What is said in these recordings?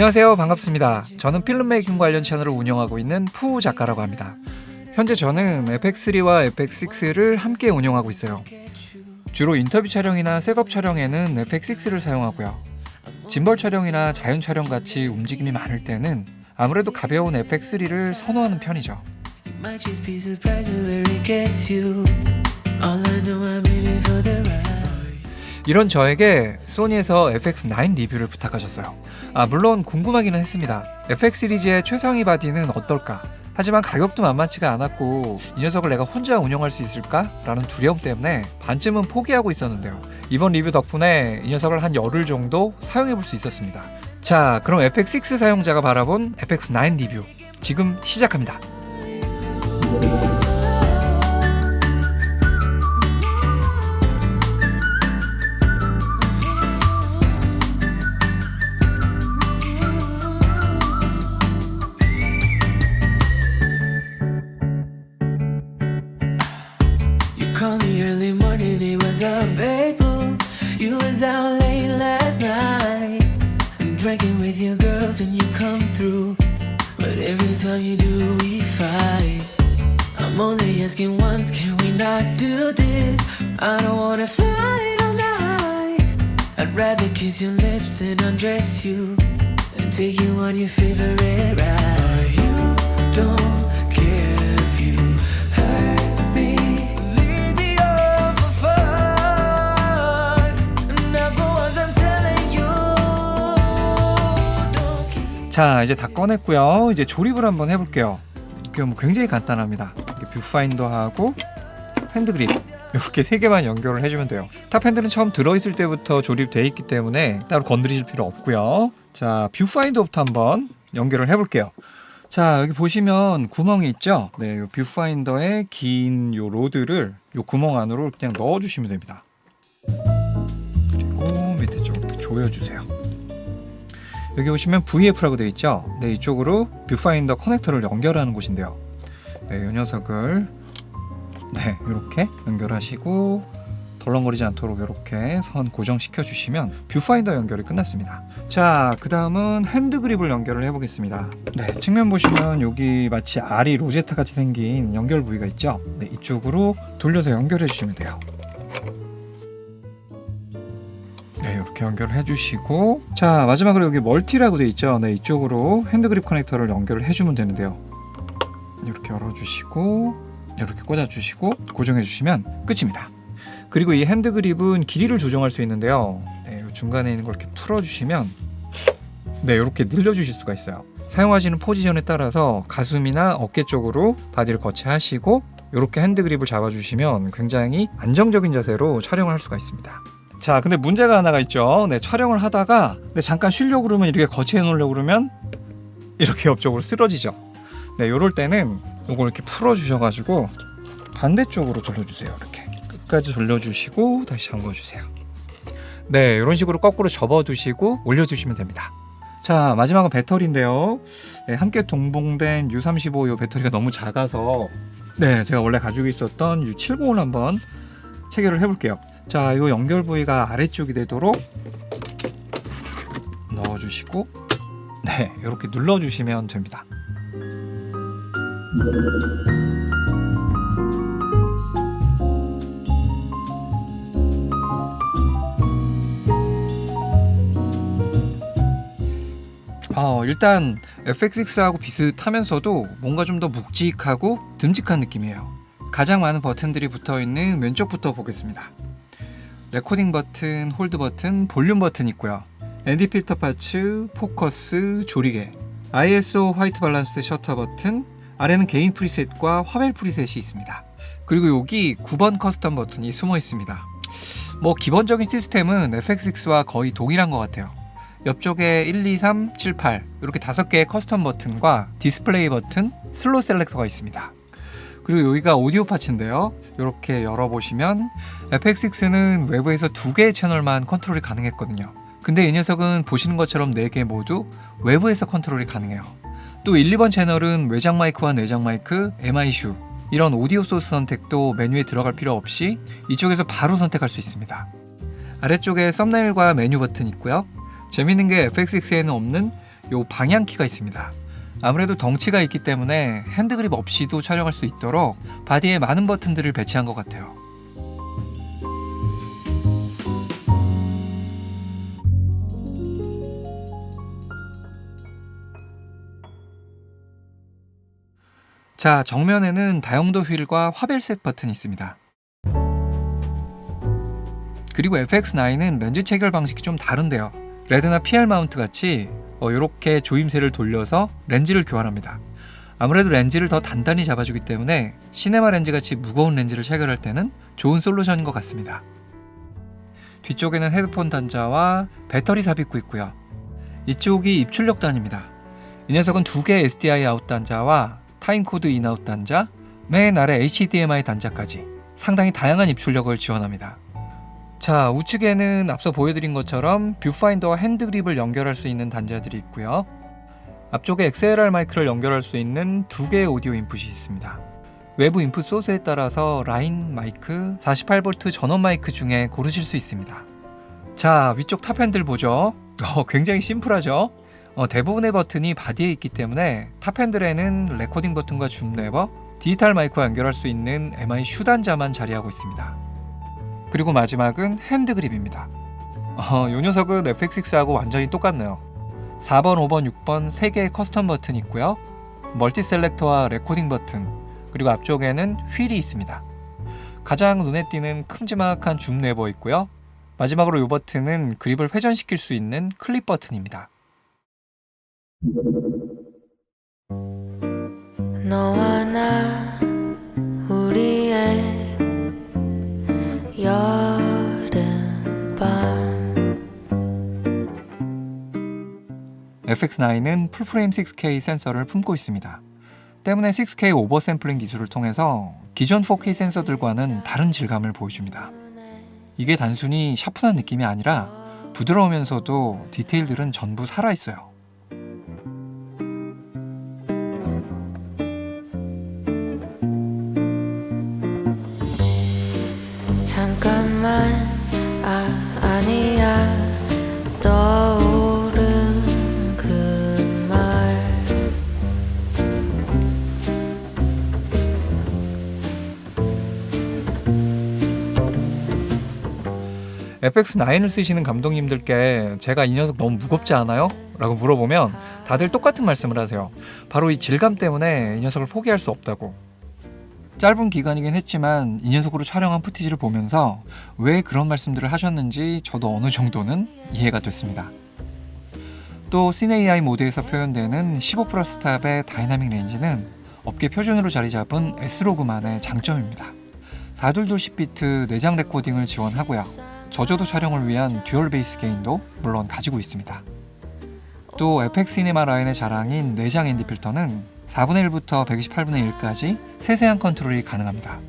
안녕하세요. 반갑습니다. 저는 필름메이킹 관련 채널을 운영하고 있는 푸 작가라고 합니다. 현재 저는 FX3와 FX6를 함께 운영하고 있어요. 주로 인터뷰 촬영이나 셋업 촬영에는 FX6를 사용하고요. 짐벌 촬영이나 자연 촬영 같이 움직임이 많을 때는 아무래도 가벼운 FX3를 선호하는 편이죠. 이런 저에게 소니에서 FX9 리뷰를 부탁하셨어요. 물론 궁금하기는 했습니다. FX 시리즈의 최상위 바디는 어떨까? 하지만 가격도 만만치가 않았고 이 녀석을 내가 혼자 운영할 수 있을까? 라는 두려움 때문에 반쯤은 포기하고 있었는데요. 이번 리뷰 덕분에 이 녀석을 한 열흘 정도 사용해볼 수 있었습니다. 자, 그럼 FX6 사용자가 바라본 FX9 리뷰 지금 시작합니다. Called me early morning, it was a bagel. You was out late last night, drinking with your girls when you come through. But every time you do, we fight. I'm only asking once, can we not do this? I don't wanna fight all night. I'd rather kiss your lips and undress you and take you on your favorite ride. But you don't care if you hurt me. 자, 이제 다 꺼냈고요. 이제 조립을 한번 해볼게요. 굉장히 간단합니다. 뷰파인더하고 핸드그립 이렇게 3개만 연결을 해주면 돼요. 탑 핸들은 처음 들어있을 때부터 조립되어 있기 때문에 따로 건드리실 필요 없고요. 자, 뷰파인더부터 한번 연결을 해볼게요. 자, 여기 보시면 구멍이 있죠. 네, 요 뷰파인더의 긴 요 로드를 요 구멍 안으로 그냥 넣어주시면 됩니다. 그리고 밑에 좀 조여주세요. 여기 보시면 VF라고 되어 있죠. 네, 이쪽으로 뷰파인더 커넥터를 연결하는 곳인데요. 네, 이 녀석을 이렇게 연결하시고 덜렁거리지 않도록 이렇게 선 고정시켜 주시면 뷰파인더 연결이 끝났습니다. 자, 그 다음은 핸드그립을 연결을 해보겠습니다. 네, 측면 보시면 여기 마치 알이 로제트 같이 생긴 연결 부위가 있죠. 네, 이쪽으로 돌려서 연결해 주시면 돼요. 네, 이렇게 연결을 해주시고, 자, 마지막으로 여기 멀티라고 되어 있죠. 네, 이쪽으로 핸드그립 커넥터를 연결을 해주면 되는데요. 이렇게 열어주시고 이렇게 꽂아주시고 고정해주시면 끝입니다. 그리고 이 핸드그립은 길이를 조정할 수 있는데요. 네, 중간에 있는 걸 이렇게 풀어주시면 네, 이렇게 늘려주실 수가 있어요. 사용하시는 포지션에 따라서 가슴이나 어깨 쪽으로 바디를 거치하시고 이렇게 핸드그립을 잡아주시면 굉장히 안정적인 자세로 촬영을 할 수가 있습니다. 자, 근데 문제가 하나가 있죠. 네, 촬영을 하다가 잠깐 쉬려고 그러면 이렇게 거치해 놓으려고 그러면 이렇게 옆쪽으로 쓰러지죠. 네, 요럴 때는 요걸 이렇게 풀어 주셔가지고 반대쪽으로 돌려주세요. 이렇게 끝까지 돌려주시고 다시 잠궈주세요. 네, 이런 식으로 거꾸로 접어두시고 올려주시면 됩니다. 자, 마지막은 배터리인데요. 네, 함께 동봉된 U35 요 배터리가 너무 작아서 네, 제가 원래 가지고 있었던 U70을 한번 체결을 해볼게요. 자, 이 연결 부위가 아래쪽이 되도록 넣어주시고 네, 이렇게 눌러주시면 됩니다. 일단 FX6하고 비슷하면서도 뭔가 좀 더 묵직하고 듬직한 느낌이에요. 가장 많은 버튼들이 붙어있는 왼쪽부터 보겠습니다. 레코딩 버튼, 홀드 버튼, 볼륨 버튼 있고요. ND 필터 파츠, 포커스, 조리개, ISO 화이트 밸런스 셔터 버튼, 아래는 개인 프리셋과 화멜 프리셋이 있습니다. 그리고 여기 9번 커스텀 버튼이 숨어 있습니다. 기본적인 시스템은 FX6와 거의 동일한 것 같아요. 옆쪽에 1, 2, 3, 7, 8 이렇게 5개의 커스텀 버튼과 디스플레이 버튼, 슬롯 셀렉터가 있습니다. 그리고 여기가 오디오 파츠인데요. 이렇게 열어보시면 FX6는 외부에서 2개의 채널만 컨트롤이 가능했거든요. 근데 이 녀석은 보시는 것처럼 4개 모두 외부에서 컨트롤이 가능해요. 또 1, 2번 채널은 외장 마이크와 내장 마이크, MI-슈 이런 오디오 소스 선택도 메뉴에 들어갈 필요 없이 이쪽에서 바로 선택할 수 있습니다. 아래쪽에 썸네일과 메뉴 버튼 있고요. 재밌는 게 FX6에는 없는 요 방향키가 있습니다. 아무래도 덩치가 있기 때문에 핸드그립 없이도 촬영할 수 있도록 바디에 많은 버튼들을 배치한 것 같아요. 자, 정면에는 다용도 휠과 화벨셋 버튼이 있습니다. 그리고 FX9은 렌즈 체결 방식이 좀 다른데요. 레드나 PR 마운트 같이 이렇게 조임새를 돌려서 렌즈를 교환합니다. 아무래도 렌즈를 더 단단히 잡아주기 때문에 시네마 렌즈 같이 무거운 렌즈를 체결할 때는 좋은 솔루션인 것 같습니다. 뒤쪽에는 헤드폰 단자와 배터리 삽입구 있고요. 이쪽이 입출력 단입니다. 이 녀석은 2개의 SDI 아웃 단자와 타임코드 인아웃 단자, 맨 아래 HDMI 단자까지 상당히 다양한 입출력을 지원합니다. 자, 우측에는 앞서 보여드린 것처럼 뷰파인더와 핸드그립을 연결할 수 있는 단자들이 있고요. 앞쪽에 XLR 마이크를 연결할 수 있는 2개의 오디오 인풋이 있습니다. 외부 인풋 소스에 따라서 라인 마이크, 48V 전원 마이크 중에 고르실 수 있습니다. 자, 위쪽 탑 핸들 보죠. 굉장히 심플하죠? 대부분의 버튼이 바디에 있기 때문에 탑 핸들에는 레코딩 버튼과 줌 레버, 디지털 마이크와 연결할 수 있는 MI 슈 단자만 자리하고 있습니다. 그리고 마지막은 핸드그립입니다. 이 녀석은 FX6하고 완전히 똑같네요. 4번, 5번, 6번 3개의 커스텀 버튼이 있고요. 멀티 셀렉터와 레코딩 버튼, 그리고 앞쪽에는 휠이 있습니다. 가장 눈에 띄는 큼지막한 줌 레버 있고요. 마지막으로 이 버튼은 그립을 회전시킬 수 있는 클립 버튼입니다. 너와 나 우리의 여름밤 FX9은 풀프레임 6K 센서를 품고 있습니다. 때문에 6K 오버 샘플링 기술을 통해서 기존 4K 센서들과는 다른 질감을 보여줍니다. 이게 단순히 샤프한 느낌이 아니라 부드러우면서도 디테일들은 전부 살아있어요. 잠깐만 아니야 떠오른 그 말 FX9을 쓰시는 감독님들께 제가 이 녀석 너무 무겁지 않아요? 라고 물어보면 다들 똑같은 말씀을 하세요. 바로 이 질감 때문에 이 녀석을 포기할 수 없다고. 짧은 기간이긴 했지만 이 녀석으로 촬영한 푸티지를 보면서 왜 그런 말씀들을 하셨는지 저도 어느 정도는 이해가 됐습니다. 또 시네AI 모드에서 표현되는 15 플러스 탑의 다이나믹 렌즈는 업계 표준으로 자리 잡은 S로그만의 장점입니다. 422 10비트 내장 레코딩을 지원하고요. 저조도 촬영을 위한 듀얼 베이스 게인도 물론 가지고 있습니다. 또 FX 시네마 라인의 자랑인 내장 ND 필터는 4분의 1부터 128분의 1까지 세세한 컨트롤이 가능합니다.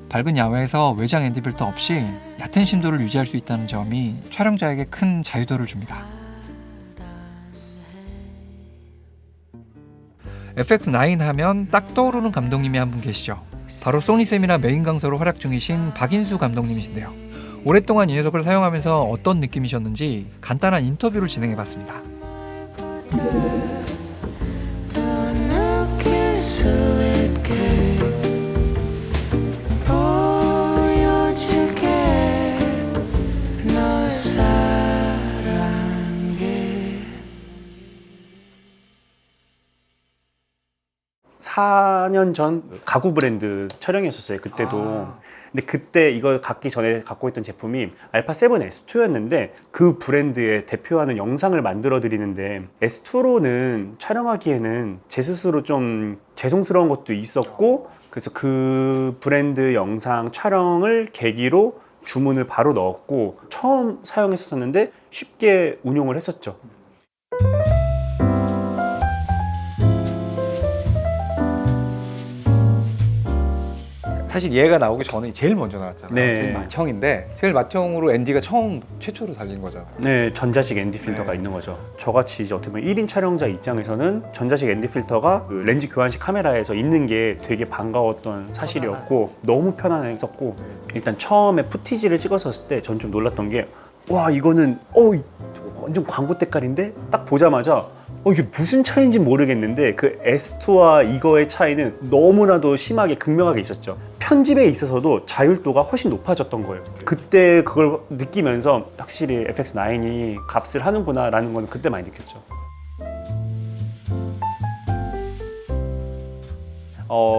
밝은 야외에서 외장 ND 필터 없이 얕은 심도를 유지할 수 있다는 점이 촬영자에게 큰 자유도를 줍니다. FX9 하면 딱 떠오르는 감독님이 한 분 계시죠. 바로 소니 세미나 메인 강사로 활약 중이신 박인수 감독님이신데요. 오랫동안 이 녀석을 사용하면서 어떤 느낌이셨는지 간단한 인터뷰를 진행해봤습니다. 사 년 전 가구 브랜드 촬영이었어요. 그때도. 근데 그때 이걸 갖기 전에 갖고 있던 제품이 알파 7 S2였는데 그 브랜드의 대표하는 영상을 만들어 드리는데 S2로는 촬영하기에는 제 스스로 좀 죄송스러운 것도 있었고, 그래서 그 브랜드 영상 촬영을 계기로 주문을 바로 넣었고 처음 사용했었는데 쉽게 운용을 했었죠. 사실 얘가 나오기 전에 제일 먼저 나왔잖아요. 네. 제일 맏형인데 제일 맏형으로 ND가 최초로 달린 거잖아요. 네, 전자식 ND 필터가 네. 있는 거죠. 저같이 이제 어떻게 보면 1인 촬영자 입장에서는 전자식 ND 필터가 그 렌즈 교환식 카메라에서 있는 게 되게 반가웠던 사실이었고 너무 편안했었고, 일단 처음에 푸티지를 찍었을 때 전 좀 놀랐던 게 와 이거는 완전 광고 때깔인데 딱 보자마자 이게 무슨 차이인지 모르겠는데 그 S2와 이거의 차이는 너무나도 심하게 극명하게 있었죠. 편집에 있어서도 자율도가 훨씬 높아졌던 거예요. 그때 그걸 느끼면서 확실히 FX9이 값을 하는구나 라는 건 그때 많이 느꼈죠.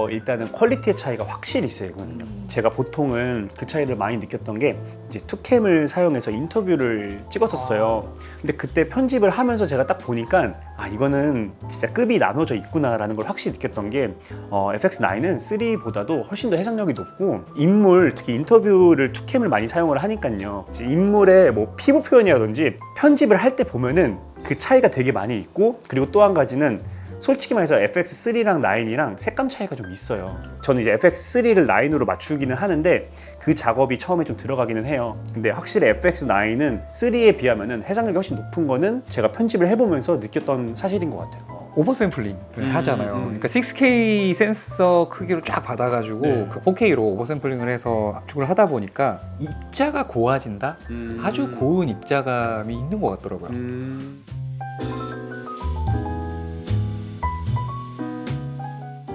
일단은 퀄리티의 차이가 확실히 있어요. 이거는요. 제가 보통은 그 차이를 많이 느꼈던 게 이제 투캠을 사용해서 인터뷰를 찍었었어요. 근데 그때 편집을 하면서 제가 딱 보니까 이거는 진짜 급이 나눠져 있구나라는 걸 확실히 느꼈던 게 FX9은 3보다도 훨씬 더 해상력이 높고 인물, 특히 인터뷰를 투캠을 많이 사용을 하니까요. 인물의 뭐 피부 표현이라든지 편집을 할 때 보면은 그 차이가 되게 많이 있고, 그리고 또 한 가지는 솔직히 말해서 FX3랑 9이랑 색감 차이가 좀 있어요. 저는 이제 FX3를 9으로 맞추기는 하는데 그 작업이 처음에 좀 들어가기는 해요. 근데 확실히 FX9은 3에 비하면 해상력이 훨씬 높은 거는 제가 편집을 해보면서 느꼈던 사실인 것 같아요. 오버샘플링을 하잖아요. 그러니까 6K 센서 크기로 쫙 받아가지고 네. 그 4K로 오버샘플링을 해서 압축을 하다 보니까 입자가 고와진다? 아주 고운 입자감이 있는 것 같더라고요.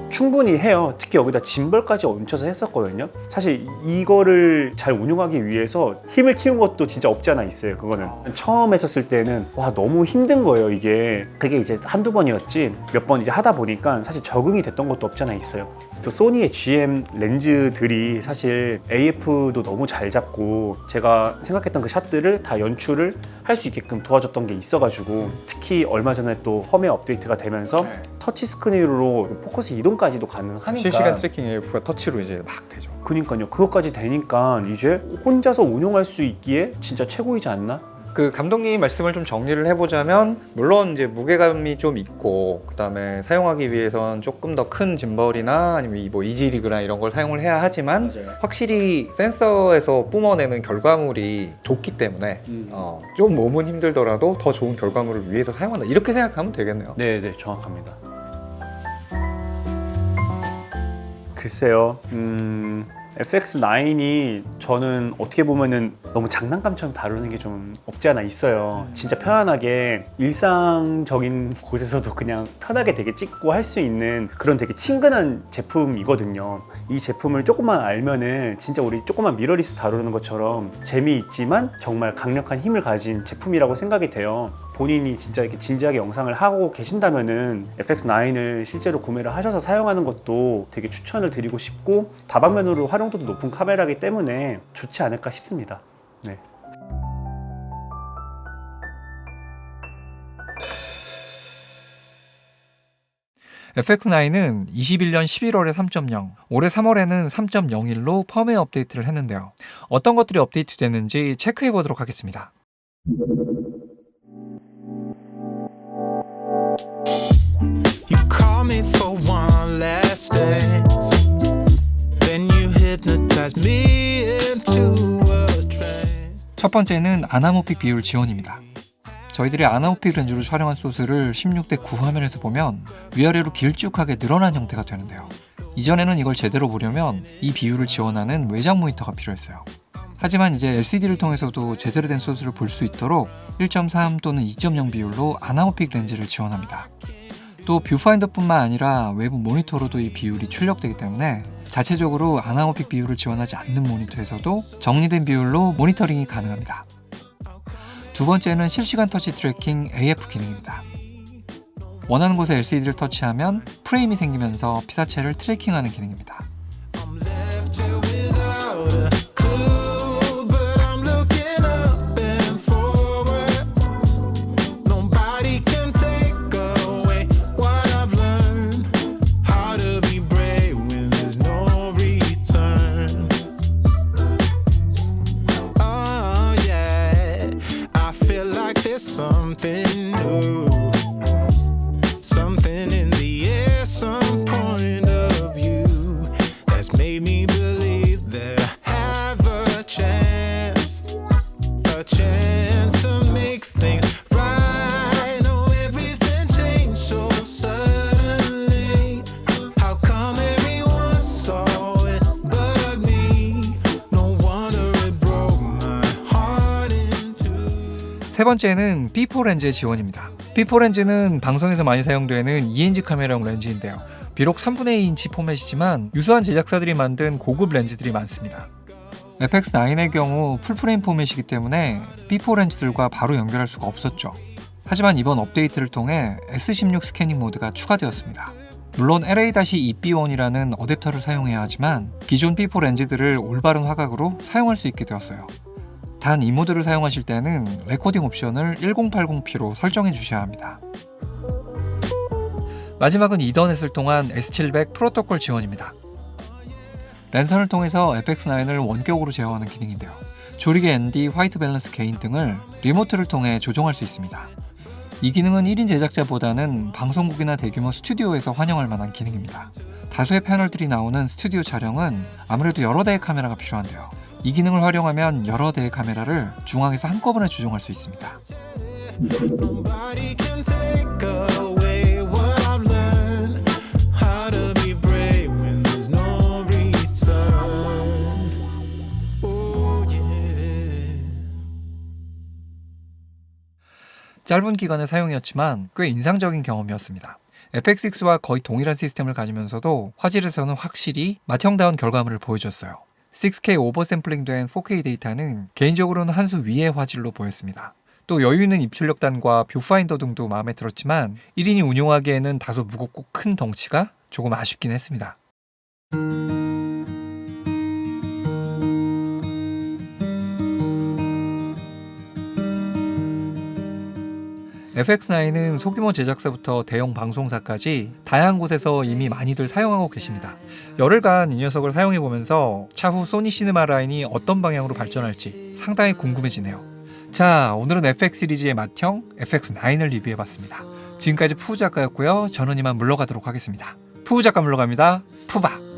충분히 해요. 특히 여기다 짐벌까지 얹혀서 했었거든요. 사실 이거를 잘 운용하기 위해서 힘을 키운 것도 진짜 없지 않아 있어요. 그거는 처음 했었을 때는 와 너무 힘든 거예요. 이게 그게 이제 한두 번이었지 몇 번 이제 하다 보니까 사실 적응이 됐던 것도 없지 않아 있어요. 또 소니의 GM 렌즈들이 사실 AF도 너무 잘 잡고 제가 생각했던 그 샷들을 다 연출을 할 수 있게끔 도와줬던 게 있어가지고, 특히 얼마 전에 또 펌웨어 업데이트가 되면서 터치 스크린으로 포커스 이동까지도 가능하니까 실시간 트래킹 AF가 터치로 이제 막 되죠. 그니까요. 그것까지 되니까 이제 혼자서 운용할 수 있기에 진짜 최고이지 않나? 그 감독님 말씀을 좀 정리를 해보자면, 물론 이제 무게감이 좀 있고 그다음에 사용하기 위해선 조금 더 큰 짐벌이나 아니면 뭐 이지리그나 이런 걸 사용을 해야 하지만 맞아요. 확실히 센서에서 뿜어내는 결과물이 좋기 때문에 좀 몸은 힘들더라도 더 좋은 결과물을 위해서 사용한다, 이렇게 생각하면 되겠네요. 네, 정확합니다. 글쎄요. FX9이 저는 어떻게 보면은 너무 장난감처럼 다루는 게 좀 없지 않아 있어요. 진짜 편안하게 일상적인 곳에서도 그냥 편하게 되게 찍고 할 수 있는 그런 되게 친근한 제품이거든요. 이 제품을 조금만 알면은 진짜 우리 조그만 미러리스 다루는 것처럼 재미있지만 정말 강력한 힘을 가진 제품이라고 생각이 돼요. 본인이 진짜 이렇게 진지하게 영상을 하고 계신다면은 FX9을 실제로 구매를 하셔서 사용하는 것도 되게 추천을 드리고 싶고, 다방면으로 활용도도 높은 카메라이기 때문에 좋지 않을까 싶습니다. 네. FX9은 21년 11월에 3.0, 올해 3월에는 3.01로 펌웨어 업데이트를 했는데요. 어떤 것들이 업데이트 됐는지 체크해 보도록 하겠습니다. You call me for one last dance, then you hypnotize me into a trance. 첫 번째는 아나모픽 비율 지원입니다. 저희들이 아나모픽 렌즈로 촬영한 소스를 16:9 화면에서 보면 위아래로 길쭉하게 늘어난 형태가 되는데요. 이전에는 이걸 제대로 보려면 이 비율을 지원하는 외장 모니터가 필요했어요. 하지만 이제 LCD를 통해서도 제대로 된 소스를 볼 수 있도록 1.3 또는 2.0 비율로 아나모픽 렌즈를 지원합니다. 또 뷰파인더뿐만 아니라 외부 모니터로도 이 비율이 출력되기 때문에 자체적으로 아나모픽 비율을 지원하지 않는 모니터에서도 정리된 비율로 모니터링이 가능합니다. 두 번째는 실시간 터치 트래킹 AF 기능입니다. 원하는 곳에 LCD를 터치하면 프레임이 생기면서 피사체를 트래킹하는 기능입니다. I'm left here without a clue, but I'm looking up and forward. Nobody can take away what I've learned. How to be brave when there's no return. Oh yeah, I feel like there's something new. Something in the air, some point of view. 세 번째는 B4 렌즈의 지원입니다. B4 렌즈는 방송에서 많이 사용되는 2인치 카메라용 렌즈인데요. 비록 3분의 2인치 포맷이지만 유수한 제작사들이 만든 고급 렌즈들이 많습니다. FX9의 경우 풀프레임 포맷이기 때문에 B4 렌즈들과 바로 연결할 수가 없었죠. 하지만 이번 업데이트를 통해 S16 스캐닝 모드가 추가되었습니다. 물론 LA-2B1이라는 어댑터를 사용해야 하지만 기존 B4 렌즈들을 올바른 화각으로 사용할 수 있게 되었어요. 단 이 모드를 사용하실 때는 레코딩 옵션을 1080p로 설정해 주셔야 합니다. 마지막은 이더넷을 통한 S700 프로토콜 지원입니다. 랜선을 통해서 FX9을 원격으로 제어하는 기능인데요. 조리개 ND, 화이트 밸런스 게인 등을 리모트를 통해 조정할 수 있습니다. 이 기능은 1인 제작자보다는 방송국이나 대규모 스튜디오에서 환영할 만한 기능입니다. 다수의 패널들이 나오는 스튜디오 촬영은 아무래도 여러 대의 카메라가 필요한데요. 이 기능을 활용하면 여러 대의 카메라를 중앙에서 한꺼번에 조정할 수 있습니다. Nobody can take away what I've learned. How to be brave when there's no return. Oh yeah. 짧은 기간의 사용이었지만 꽤 인상적인 경험이었습니다. FX6와 거의 동일한 시스템을 가지면서도 화질에서는 확실히 맏형다운 결과물을 보여줬어요. 6K 오버샘플링된 4K 데이터는 개인적으로는 한 수 위의 화질로 보였습니다. 또 여유있는 입출력단과 뷰파인더 등도 마음에 들었지만 1인이 운용하기에는 다소 무겁고 큰 덩치가 조금 아쉽긴 했습니다. FX9은 소규모 제작사부터 대형 방송사까지 다양한 곳에서 이미 많이들 사용하고 계십니다. 열흘간 이 녀석을 사용해보면서 차후 소니 시네마 라인이 어떤 방향으로 발전할지 상당히 궁금해지네요. 자, 오늘은 FX 시리즈의 맏형 FX9을 리뷰해봤습니다. 지금까지 푸우 작가였고요. 저는 이만 물러가도록 하겠습니다. 푸우 작가 물러갑니다. 푸바!